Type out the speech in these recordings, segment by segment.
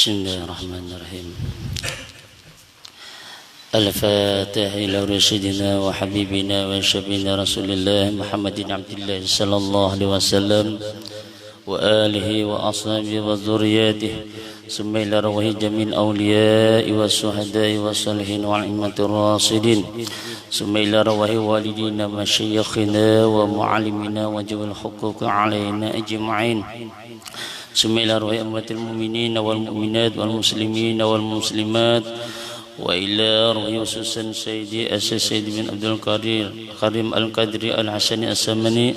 Bismillahirrahmanirrahim. Al-Fatihah ila rasyidina wa habibina wa syabina Rasulillah Muhammadin Abdillah sallallahu alaihi wasallam wa alihi wa ashabihi wa dzurriyyatihi summa ila rawahi jamil awliya'i wa suhada'i wa salihin wa immatir rasidin summa ila rawahi walidina wa syayikhina wa mu'allimina wa jawil huquq alaina ajma'in summa ila rawahi amwatil mu'minina wal mu'minat wal muslimina wal muslimat wa ila ruhi khususan Sayyidi As-Sayyid bin Abdul Qadir Karim Al-Qadri Al-Hasani As-Samani,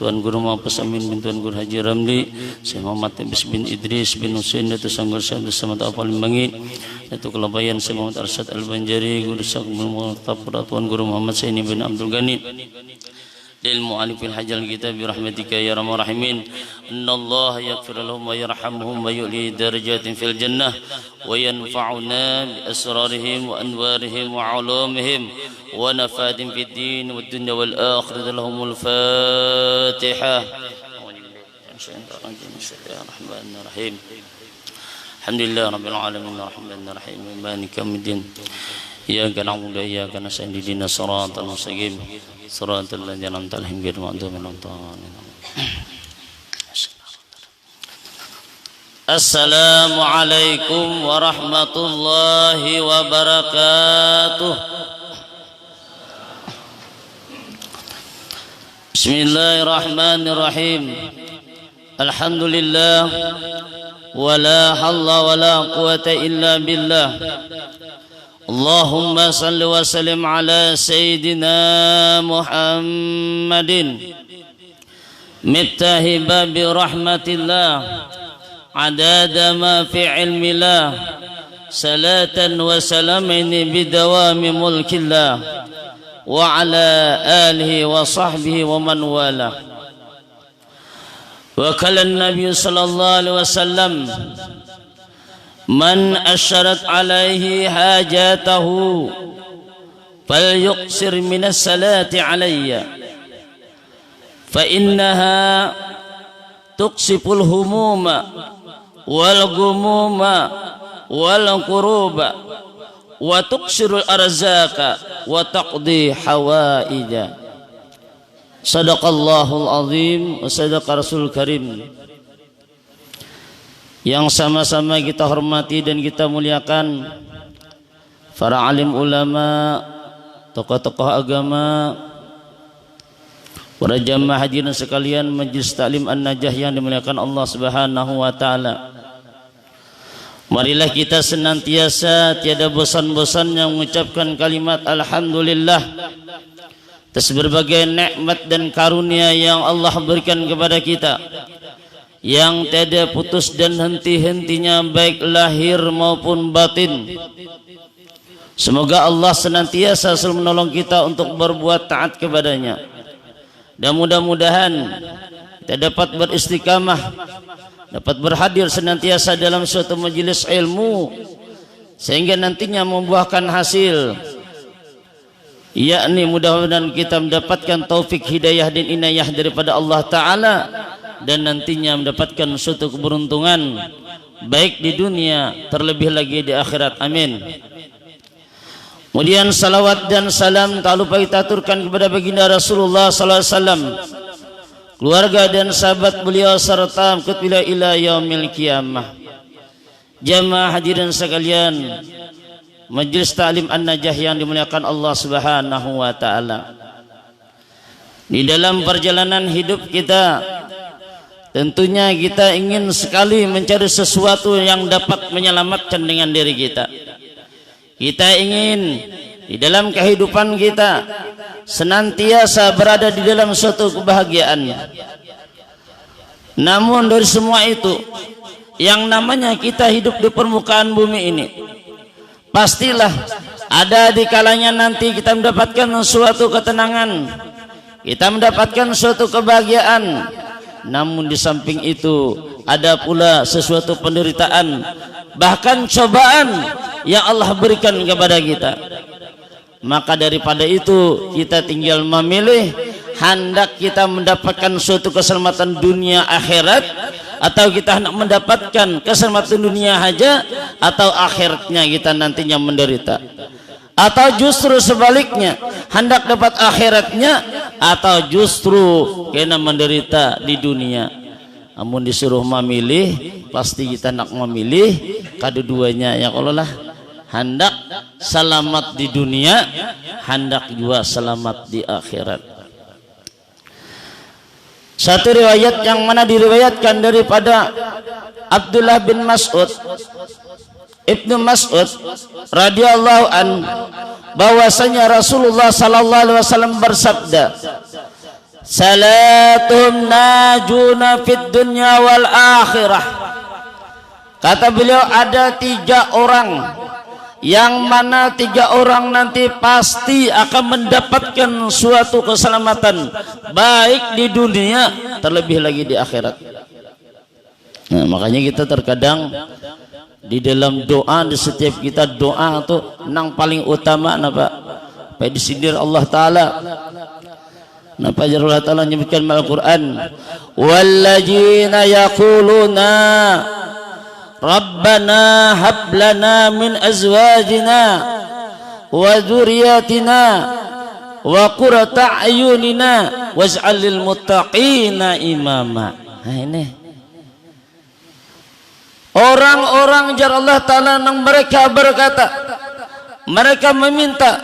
Tuan Guru Mampus Amin bin Tuan Guru Haji Ramli, Syekh Muhammad Habis bin Idris bin Husain, Datuk Sanggur Syekh Abdul Samad Al-Bangi, Datuk Kelabayan Syekh Muhammad Arsyad Al-Banjari, Guru Syekh Muhammad Tuan Guru Muhammad Saini bin Abdul Ghani, lil mu'alifil hajjal kitab birahmatika ya rahman rahimin. Innallaha yaghfir lahum wa yarhamhum wa yu'li darajatin fil jannah wa yanfa'una bi asrarihim wa anwarihim wa ulumihim wa nafatin fid din wad dunya wal akhirati lahumul Fatihah. Bismillahirrahmanirrahim. Alhamdulillah rabbil alamin arrahmanir rahim maliki yaumiddin. Iyyaka na'budu wa iyyaka nasta'in ihdinas siratal mustaqim siratal ladzina an'amta 'alaihim ghairil maghdubi 'alaihim. Assalamualaikum warahmatullahi wabarakatuh. Bismillahirrahmanirrahim. Alhamdulillah wala hawla wala quwwata illa billah. Allahumma salli wa sallim ala Sayyidina Muhammadin miftahi babi rahmatillah adada ma fi ilmillah salatan wa salamin bidawami mulkillah wa ala alihi wa sahbihi wa man wala. Wa kala Nabi sallallahu alaihi wasallam man asyarat alaihi hajatahu falyuqsir minas salati alayya fa innaha tuqsiful humuma wal gumuma wal quruba wa tuqsirul arzaka wa taqdi hawaija. Sadaqallahul azim wa sadaqa rasul karim. Yang sama-sama kita hormati dan kita muliakan para alim ulama, tokoh-tokoh agama, para jamaah hadirin sekalian Majelis Taklim An-Najah yang dimuliakan Allah Subhanahu wa taala. Marilah kita senantiasa tiada bosan-bosannya mengucapkan kalimat alhamdulillah atas berbagai nikmat dan karunia yang Allah berikan kepada kita, yang tiada putus dan henti-hentinya baik lahir maupun batin. Semoga Allah senantiasa selalu menolong kita untuk berbuat taat kepadanya, dan mudah-mudahan kita dapat beristiqamah, dapat berhadir senantiasa dalam suatu majelis ilmu sehingga nantinya membuahkan hasil, yakni mudah-mudahan kita mendapatkan taufik hidayah dan inayah daripada Allah Ta'ala, dan nantinya mendapatkan suatu keberuntungan baik di dunia terlebih lagi di akhirat. Amin. Kemudian salawat dan salam tak lupa kita aturkan kepada baginda Rasulullah sallallahu alaihi wasallam, keluarga dan sahabat beliau serta mengikuti ila yaumil qiyamah. Jamaah hadirin sekalian Majelis Taklim An-Najah yang dimuliakan Allah Subhanahu wa taala. Di dalam perjalanan hidup kita tentunya kita ingin sekali mencari sesuatu yang dapat menyelamatkan dengan diri kita. Kita ingin di dalam kehidupan kita senantiasa berada di dalam suatu kebahagiaan. Namun dari semua itu, yang namanya kita hidup di permukaan bumi ini, pastilah ada di kalanya nanti kita mendapatkan suatu ketenangan, kita mendapatkan suatu kebahagiaan. Namun di samping itu ada pula sesuatu penderitaan, bahkan cobaan yang Allah berikan kepada kita. Maka daripada itu kita tinggal memilih hendak kita mendapatkan suatu keselamatan dunia akhirat atau kita hendak mendapatkan keselamatan dunia saja, atau akhiratnya kita nantinya menderita, atau justru sebaliknya hendak dapat akhiratnya, atau justru kena menderita di dunia. Namun disuruh memilih, pasti kita nak memilih kedua-duanya. Ya Allah lah, hendak selamat di dunia, hendak juga selamat di akhirat. Satu riwayat yang mana diriwayatkan daripada Abdullah bin Mas'ud, Ibnu Mas'ud radhiyallahu an, bahwasanya Rasulullah sallallahu alaihi wasallam bersabda, salatum najuna fid dunya wal akhirah. Kata beliau, ada 3 orang yang mana 3 orang nanti pasti akan mendapatkan suatu keselamatan baik di dunia, terlebih lagi di akhirat. Nah, makanya kita terkadang di dalam doa, di setiap kita doa tuh nang paling utama napa? Supaya disindir Allah Ta'ala. Napa Allah Ta'ala menyebutkan dalam Al-Quran, walladzina yaquluna Rabbana hab lana min azwajina wa dzurriyyatina wa qurrata a'yunina waj'al lil muttaqina imama. Nah, ini orang-orang jar Allah Ta'ala yang mereka berkata, mereka meminta,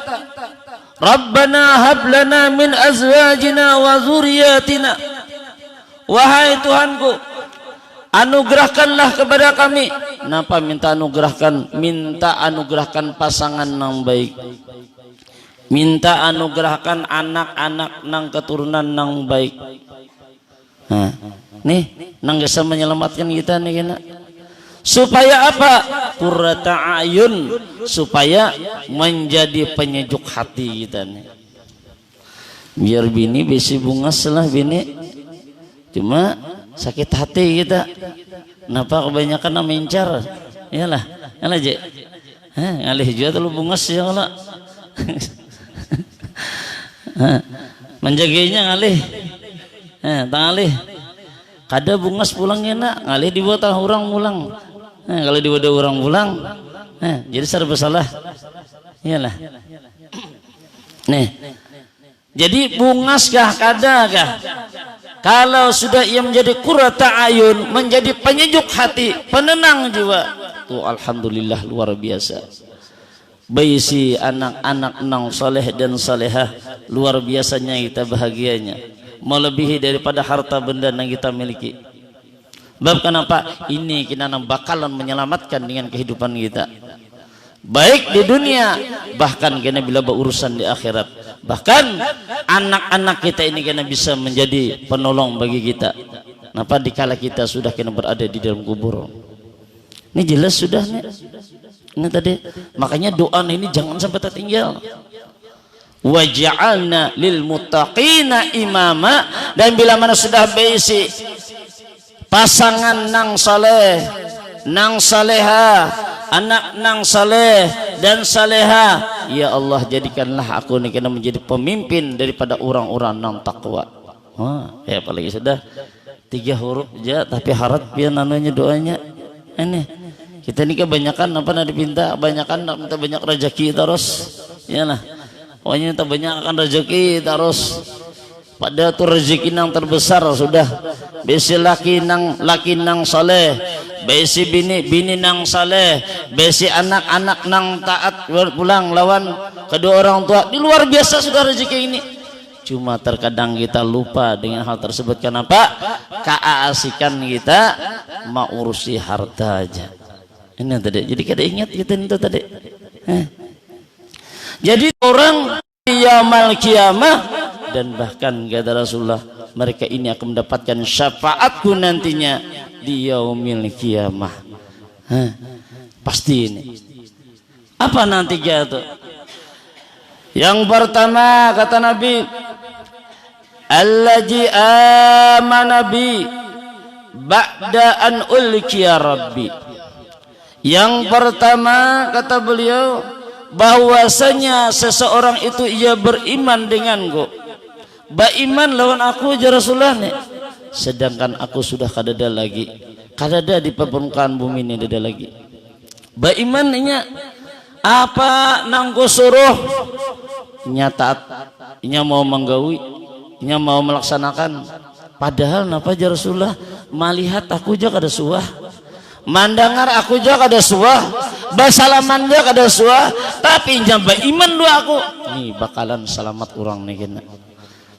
Rabbana hab lana min azwajina wa dzurriyyatina, wahai Tuhanku, anugerahkanlah kepada kami. Kenapa minta anugerahkan? Minta anugerahkan pasangan yang baik, minta anugerahkan anak-anak nang keturunan nang baik. Nah, nih nang bisa menyelamatkan kita nih kena. Supaya apa? Qurrata ayun, supaya menjadi penyejuk hati kita nih. Biar bini besi bungas lah bini, cuma sakit hati kita. Kenapa kebanyakan mencar? Iyalah, iyalah je. Ngalih juga terlalu bungas ya Allah. Menjaganya ngalih. Tangalih. Kada bungas pulangnya nak, ngalih dibuat orang pulang. Kalau dibuat orang pulang, jadi serba salah. Iyalah. Nih. Jadi bungaskah kadakah? Kalau sudah ia menjadi qurrata ayun, menjadi penyejuk hati, penenang jiwa, tuh alhamdulillah luar biasa. Baisi anak-anak nang saleh dan salehah, luar biasanya kita bahagianya, melebihi daripada harta benda yang kita miliki. Sebab kenapa? Ini kita bakalan menyelamatkan dengan kehidupan kita, baik di dunia, bahkan kena bila berurusan di akhirat. Bahkan anak-anak kita ini kena bisa menjadi penolong bagi kita. Kenapa dikala kita sudah kena berada di dalam kubur. Ini jelas sudah nih. Ini tadi. Makanya doa ini jangan sampai tertinggal. Waj'alna lil muttaqina imama, dan bila mana sudah berisi pasangan nang saleh, nang saleha, anak nang saleh dan saleha, ya Allah jadikanlah aku ini kena menjadi pemimpin daripada orang-orang nang takwa. Ya apalagi sudah 3 huruf aja tapi harap biar nanunya doanya. Ini kita ini kebanyakan apa nak dipinta, kebanyakan nak minta banyak rezeki terus. Iyalah. Pokoknya minta banyak akan rezeki terus. Pada tu rezeki nang terbesar sudah besi laki nang saleh, besi bini nang saleh, besi anak-anak nang taat pulang lawan kedua orang tua. Di luar biasa sudah rezeki ini. Cuma terkadang kita lupa dengan hal tersebut. Kenapa? Keasikan kita mau urusi harta aja. Ini tadi. Jadi kada ingat kita itu tadi. Jadi orang yaumul kiamah, dan bahkan kata Rasulullah, mereka ini akan mendapatkan syafaatku nantinya di yaumil kiamah. Pasti ini. Apa nanti itu? Yang pertama kata Nabi, allazi amana bi ba'da an ulqiya rabbi. Yang pertama kata beliau, bahwasanya seseorang itu ia beriman denganku. Beriman lawan aku ya Rasulullah nih. sedangkan aku sudah kadada lagi, kadada di permukaan bumi ini dada lagi. Ba iman nya apa nangku suruh nyatat, nya mau menggawi, nya mau melaksanakan. Padahal napa aja Rasulullah melihat aku juga kada suah, mandangar aku juga kada suah, basalaman juga kada suah, tapi nyamba iman dua aku nih bakalan selamat orang nih kena.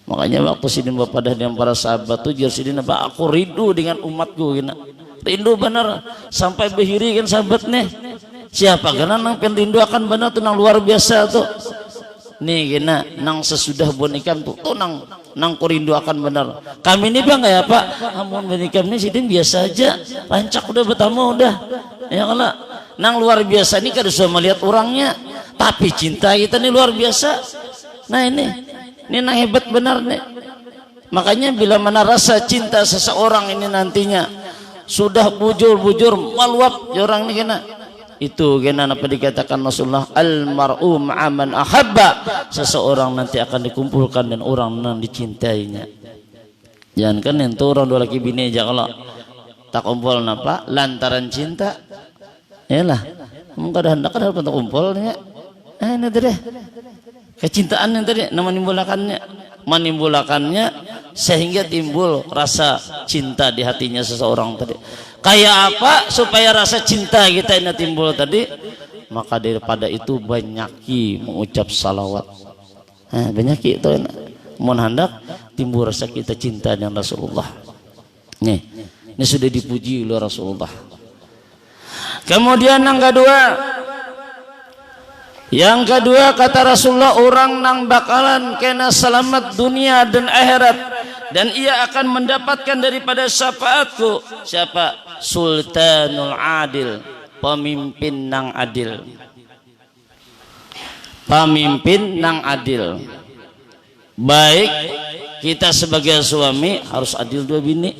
Makanya waktu sidin bapak dah dengan para sahabat tuh jar sidin apa aku rindu dengan umatku kena, rindu benar sampai behiri kan sahabat nih. Siapa karena nang rindu akan benar tuh nang luar biasa tuh nih kena nang sesudah bonikan tuh nang kurindu akan benar. Kami ini bang ya pak, amun bonikan ini sidin biasa aja, rancak udah bertamu udah ya kalau nang luar biasa ini kada bisa melihat orangnya, tapi cinta kita ini luar biasa. Nah ini nang hebat benar nih. Makanya bila mana rasa cinta seseorang ini nantinya sudah bujur-bujur meluap orang ini kena, itu kena apa dikatakan Rasulullah, al-mar'u ma'aman ahabba, seseorang nanti akan dikumpulkan dan orang yang dicintainya. Jangan kan itu orang dua laki bini aja kalau tak kumpul napa lantaran cinta yalah mungkin ada hendak ada untuk kumpulnya ini tadi kecintaan yang tadi menimbulkannya sehingga timbul rasa cinta di hatinya seseorang tadi. Kayak apa supaya rasa cinta kita ini timbul tadi? Maka daripada itu banyaki mengucap salawat. Banyaki itu mohon hendak timbul rasa kita cinta dengan Rasulullah. Ini sudah dipuji oleh Rasulullah. Kemudian yang kedua kata Rasulullah, orang nang bakalan kena selamat dunia dan akhirat dan ia akan mendapatkan daripada syafaatku. Siapa? Sultanul Adil, pemimpin nang adil. Pemimpin nang adil. Baik kita sebagai suami harus adil dua bini,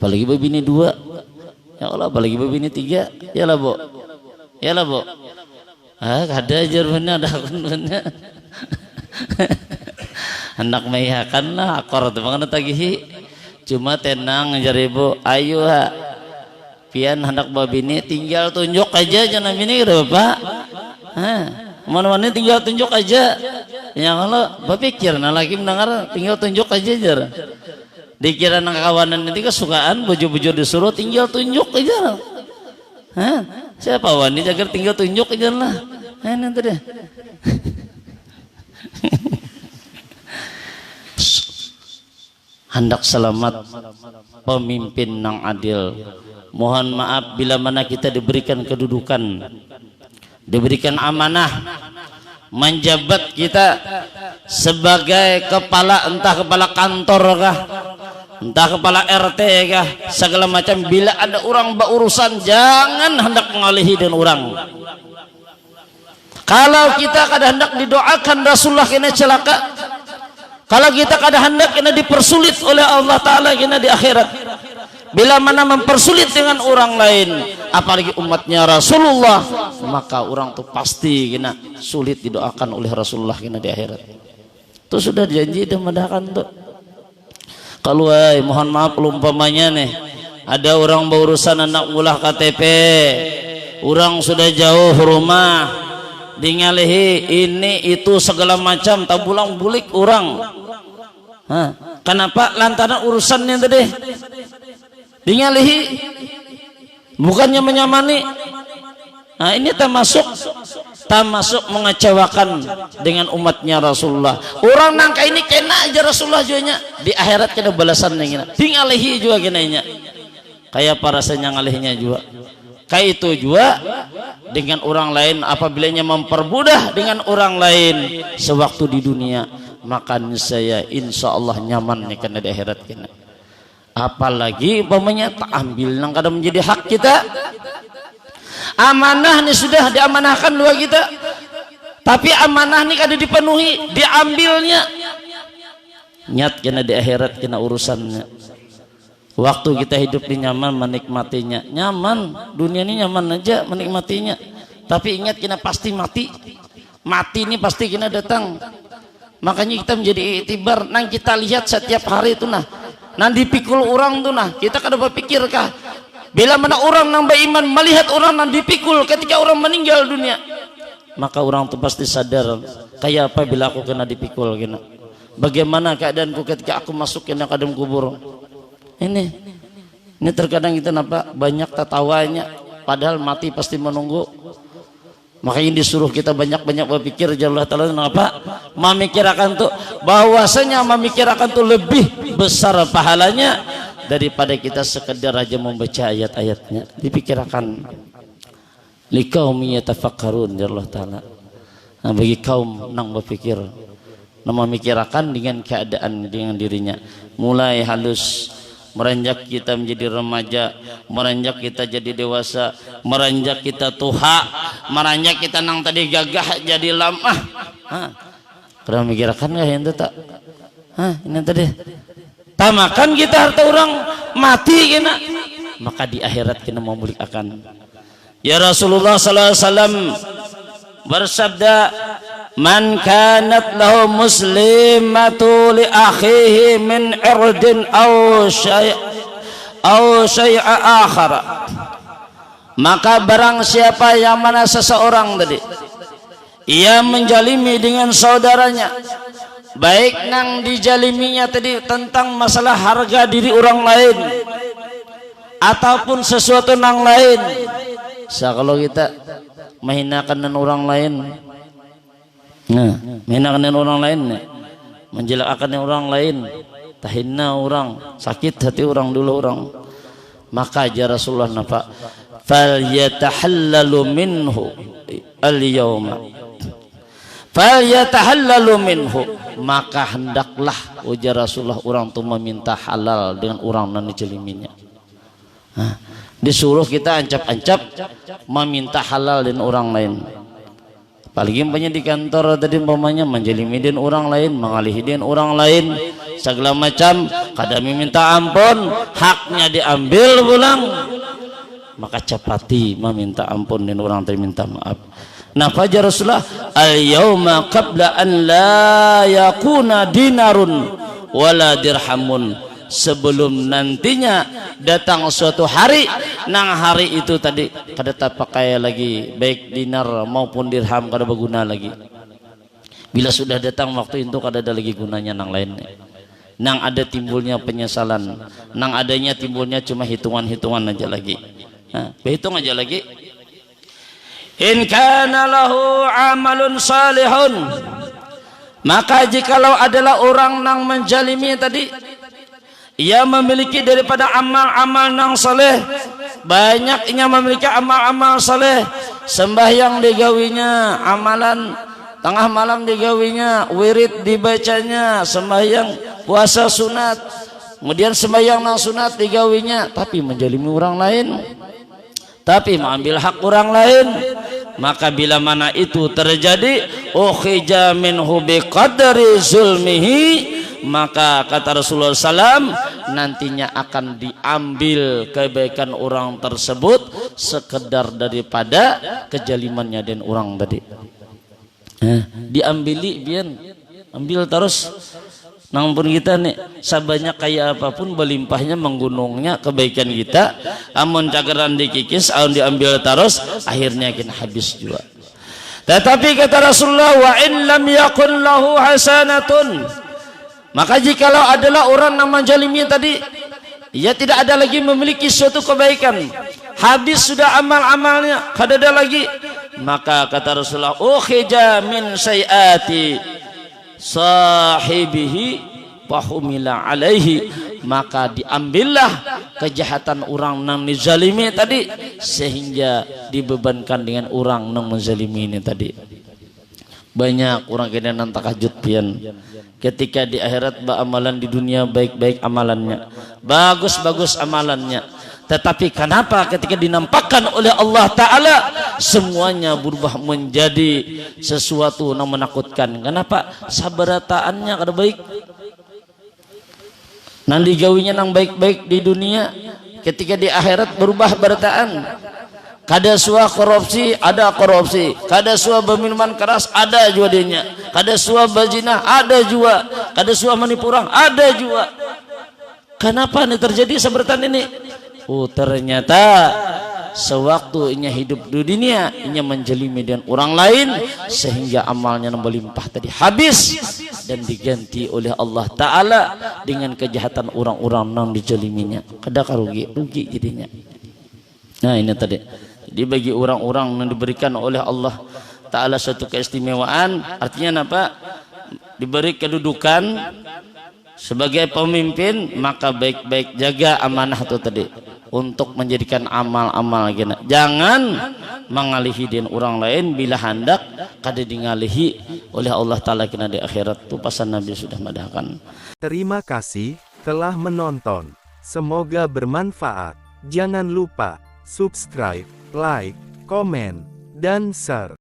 apalagi bini dua, ya Allah, apalagi bini tiga, ya lah bu, ya lah bu. Ada aja bener ada bener. Hendak maihakan lah akor itu makanya tagihi. Cuma tenang ajar ibu, ayo ha. Pian hendak bawa bini tinggal tunjuk aja jangan bini gitu bapak. Mana-mana tinggal tunjuk aja. Ya Allah, berpikir nah lagi mendengar tinggal tunjuk aja jar. Dikira nang kawanan nanti kesukaan baju-baju disuruh tinggal tunjuk aja. Siapa wanita agar tinggal tunjuk aja lah. Nanti deh. Hendak selamat pemimpin nang adil. Mohon maaf bila mana kita diberikan kedudukan, diberikan amanah, menjabat kita sebagai kepala, entah kepala kantor kah, entah kepala RT kah, segala macam. Bila ada orang berurusan jangan hendak mengalihi dengan orang. Kalau kita kada hendak didoakan Rasulullah kena celaka, kalau kita kada hendak kena dipersulit oleh Allah Ta'ala kena di akhirat. Bila mana mempersulit dengan orang lain, apalagi umatnya Rasulullah, maka orang tuh pasti kena sulit didoakan oleh Rasulullah kena di akhirat. Itu sudah janji dan mendahkan tuh. Kalau mohon maaf umpamanya nih ada orang berurusan anak ulah KTP, orang sudah jauh rumah, dingalihi ini itu segala macam tabulang bulik orang. Kenapa? Lantaran urusannya tadi dingalihi, bukannya menyamani. Nah ini termasuk mengecewakan dengan umatnya Rasulullah. Orang nangka ini kena aja Rasulullah juga di akhirat kena balasan yang dingalihi juga kenanya. Kayak para senyangalihnya juga. Kayak itu juga dengan orang lain apabila mempermudah dengan orang lain sewaktu di dunia, maka saya insya Allah nyaman nih kena di akhirat kena. Apalagi umpamanya tak ambil nang kadang menjadi hak kita. Amanah nih sudah diamanahkan dua kita, tapi amanah nih kada dipenuhi, diambilnya. Nyat kena di akhirat kena urusannya. Waktu kita hidup di nyaman menikmatinya, nyaman dunia ini nyaman aja menikmatinya. Tapi ingat kena pasti mati. Mati ini pasti kena datang. Makanya kita menjadi iktibar nang kita lihat setiap hari itu nah. Nang dipikul orang tuh nah, kita kada berpikirkah bila mana orang nang beriman melihat orang nang dipikul ketika orang meninggal dunia, maka orang tuh pasti sadar kayak apa bila aku kena dipikul kena. Bagaimana keadaanku ketika aku masuk ke dalam kubur. Ini terkadang kita nampak banyak tertawanya, padahal mati pasti menunggu. Makanya disuruh kita banyak-banyak berpikir. Allah Ta'ala kenapa? Memikirkan tuh bahwasanya memikirkan tuh lebih besar pahalanya daripada kita sekedar aja membaca ayat-ayatnya. Dipikirkan liqaumi yatafakkarun ya Allah Ta'ala. Nah, bagi kaum nang berpikir, nang memikirkan dengan keadaan dengan dirinya, mulai halus meranjak kita menjadi remaja, meranjak kita jadi dewasa, meranjak kita tuha, meranjak kita nang tadi gagah jadi lamah. Pernah mikirkan nggak yang itu tak? Ini tadi. Tamakan kita harta orang mati kena, maka di akhirat kita memuliakan. Ya Rasulullah sallallahu alaihi wasallam bersabda, man kanat lahu muslimatu li akhihi min irdin aw syai'a akhar, maka barang siapa yang mana seseorang tadi ia menjalimi dengan saudaranya, baik nang dijaliminya tadi tentang masalah harga diri orang lain ataupun sesuatu nang lain. Kalau kita menghinakan orang lain, menghinakan orang lain, menjelekkan orang lain, tahina orang, sakit hati orang dulu orang, maka aja Rasulullah napa fal yatahallalu minhu al-yawma, fal yatahallalu minhu, maka hendaklah ujar Rasulullah orang tu meminta halal dengan orang yang dijeliminya. Disuruh kita ancap-ancap meminta halal dan orang lain. Apalagi umpamanya di kantor tadi umpamanya menjalimi dan orang lain, mengalihi dan orang lain, segala macam, kadang meminta ampun, haknya diambil pulang, maka capati meminta ampun dan orang terminta maaf. Nah fajar Rasulullah al-yawma qabla an la yakuna dinarun wala dirhamun, sebelum nantinya datang suatu hari, nang hari itu tadi kada tak pakai lagi baik dinar maupun dirham kada berguna lagi. Bila sudah datang waktu itu kada ada lagi gunanya nang lain, nang ada timbulnya penyesalan, nang adanya timbulnya cuma hitungan-hitungan aja lagi. Berhitung aja lagi. In kana lahu amalun salihun, maka jikalau adalah orang nang menjalimi tadi ia memiliki daripada amal-amal nang saleh, banyak ia memiliki amal-amal saleh, sembahyang digawinya, amalan tengah malam digawinya, wirid dibacanya, sembahyang puasa sunat, kemudian sembahyang nang sunat digawinya, tapi menjalimi orang lain, tapi mengambil hak orang lain, maka bila mana itu terjadi ukhija minhu biqadri zulmihi, maka kata Rasulullah SAW nantinya akan diambil kebaikan orang tersebut sekedar daripada kejalimannya dan orang tadi. Diambili bian, ambil terus. Namun kita nih sabanyak kaya apapun berlimpahnya menggunungnya kebaikan kita, amun cakaran dikikis, amun diambil terus, akhirnya akan habis juga. Tetapi kata Rasulullah, wa in lam yakun lahu hasanatun, maka jikalau adalah orang yang menjalimi tadi, ia tidak ada lagi memiliki suatu kebaikan, habis sudah amal-amalnya, kada ada lagi, maka kata Rasulullah, ukhija min sayyiati sahibihi fahumila alaihi, maka diambillah kejahatan orang yang dizalimi tadi sehingga dibebankan dengan orang yang menzalimi ini tadi. Banyak orang kena nang takajud pian ketika di akhirat amalan di dunia baik-baik amalannya, bagus-bagus amalannya, tetapi kenapa ketika dinampakkan oleh Allah Ta'ala semuanya berubah menjadi sesuatu yang menakutkan? Kenapa? Sabarataannya kada baik, nang digawinya nang baik-baik di dunia, ketika di akhirat berubah berataan. Kada suah korupsi, ada korupsi. Kada suah berminuman keras, ada juga dinya. Kada suah berzina, ada juga. Kada suah menipu orang, ada juga. Kenapa ini terjadi seperti ini? Oh, ternyata sewaktu inya hidup di dunia, inya menjelimi dengan orang lain sehingga amalnya melimpah tadi habis dan diganti oleh Allah Ta'ala dengan kejahatan orang-orang yang dijeliminya. Kadang rugi jadinya. Nah ini tadi. Jadi bagi orang-orang yang diberikan oleh Allah Ta'ala suatu keistimewaan, artinya apa? Diberi kedudukan sebagai pemimpin, maka baik-baik jaga amanah itu tadi untuk menjadikan amal-amal gini. Jangan mengalihi dengan orang lain bila hendak kada dingalihi oleh Allah Ta'ala kena di akhirat. Itu pasan Nabi sudah madahkan. Terima kasih telah menonton. Semoga bermanfaat. Jangan lupa subscribe, like, komen, dan share.